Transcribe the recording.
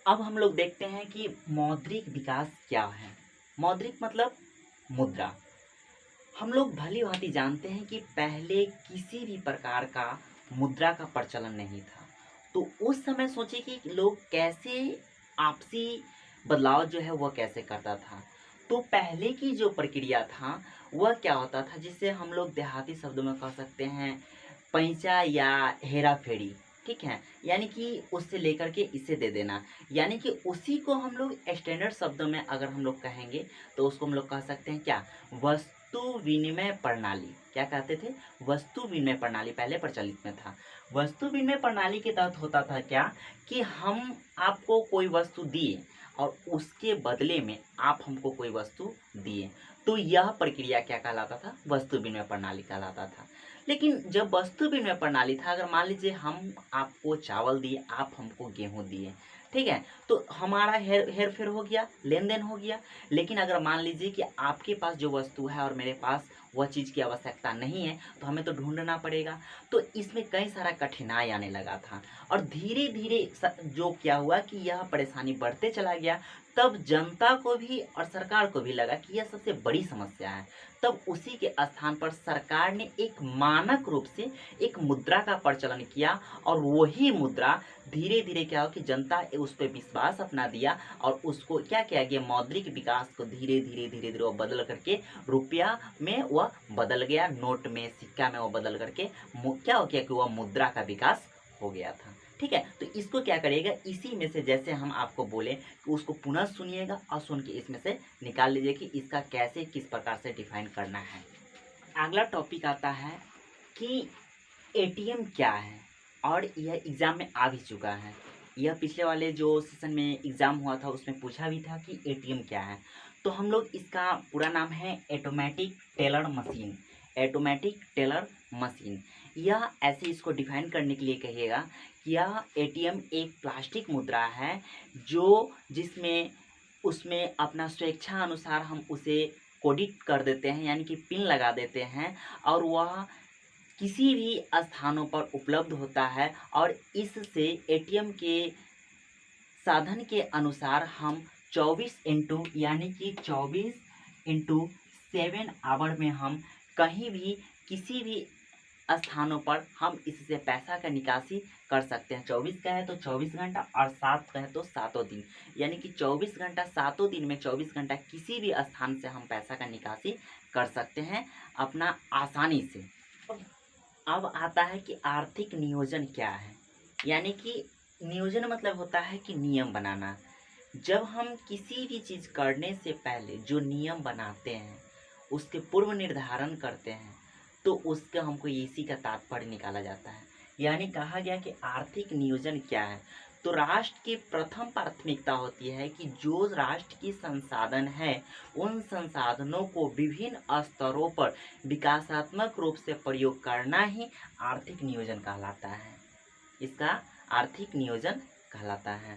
अब हम लोग देखते हैं कि मौद्रिक विकास क्या है। मौद्रिक मतलब मुद्रा। हम लोग भली भांति जानते हैं कि पहले किसी भी प्रकार का मुद्रा का प्रचलन नहीं था। तो उस समय सोचे कि लोग कैसे आपसी बदलाव जो है वह कैसे करता था। तो पहले की जो प्रक्रिया था वह क्या होता था, जिसे हम लोग देहाती शब्दों में कह सकते हैं पैंचा या हेरा फेरी। ठीक है, यानी कि उससे लेकर के इसे दे देना, यानी कि उसी को हम लोग स्टैंडर्ड शब्दों में अगर हम लोग कहेंगे तो उसको हम लोग कह सकते हैं क्या, वस्तु विनिमय प्रणाली। क्या कहते थे? वस्तु विनिमय प्रणाली पहले प्रचलित में था। वस्तु विनिमय प्रणाली के तहत होता था क्या कि हम आपको कोई वस्तु दिए और उसके बदले में आप हमको कोई वस्तु दिए। तो यह प्रक्रिया क्या कहलाता था? वस्तु विनिमय प्रणाली कहलाता था। लेकिन जब वस्तु विनिमय प्रणाली था, अगर मान लीजिए हम आपको चावल दिए, आप हमको गेहूं दिए, ठीक है, तो हमारा हेर फेर हो गया, लेन देन हो गया। लेकिन अगर मान लीजिए कि आपके पास जो वस्तु है और मेरे पास वह चीज़ की आवश्यकता नहीं है, तो हमें तो ढूंढना पड़ेगा। तो इसमें कई सारा कठिनाई आने लगा था और धीरे धीरे जो क्या हुआ कि यह परेशानी बढ़ते चला गया। तब जनता को भी और सरकार को भी लगा कि यह सबसे बड़ी समस्या है। तब उसी के स्थान पर सरकार ने एक मानक रूप से एक मुद्रा का प्रचलन किया और वही मुद्रा धीरे धीरे क्या हो कि जनता उस पर विश्वास अपना दिया और उसको क्या किया गया, मौद्रिक विकास को धीरे धीरे धीरे धीरे वो बदल करके रुपया में वह बदल गया, नोट में, सिक्का में वो बदल करके क्या हो गया कि वह मुद्रा का विकास हो गया था। ठीक है, तो इसको क्या करिएगा, इसी में से जैसे हम आपको बोले कि उसको पुनः सुनिएगा और सुन के इसमें से निकाल लीजिए कि इसका कैसे किस प्रकार से डिफाइन करना है। अगला टॉपिक आता है कि एटीएम क्या है, और यह एग्ज़ाम में आ भी चुका है। यह पिछले वाले जो सेशन में एग्ज़ाम हुआ था उसमें पूछा भी था कि एटीएम क्या है। तो हम लोग इसका पूरा नाम है automatic teller machine. Automatic teller machine, यह ऐसे इसको डिफाइन करने के लिए कहिएगा कि यह एटीएम एक प्लास्टिक मुद्रा है जो जिसमें उसमें अपना स्वेच्छा अनुसार हम उसे कोडित कर देते हैं, यानी कि पिन लगा देते हैं और वह किसी भी स्थानों पर उपलब्ध होता है। और इससे एटीएम के साधन के अनुसार हम 24 इंटू यानी कि 24 × 7 आवर में हम कहीं भी किसी भी स्थानों पर हम इससे पैसा का निकासी कर सकते हैं। 24 का है तो 24 घंटा और 7 का है तो सातों दिन, यानी कि 24 घंटा सातों दिन में 24 घंटा किसी भी स्थान से हम पैसा का निकासी कर सकते हैं अपना आसानी से। अब आता है कि आर्थिक नियोजन क्या है। यानी कि नियोजन मतलब होता है कि नियम बनाना। जब हम किसी भी चीज़ करने से पहले जो नियम बनाते हैं, उसके पूर्व निर्धारण करते हैं, तो उसका हमको इसी का तात्पर्य निकाला जाता है। यानी कहा गया कि आर्थिक नियोजन क्या है, तो राष्ट्र की प्रथम प्राथमिकता होती है कि जो राष्ट्र की संसाधन है उन संसाधनों को विभिन्न स्तरों पर विकासात्मक रूप से प्रयोग करना ही आर्थिक नियोजन कहलाता है। इसका आर्थिक नियोजन कहलाता है।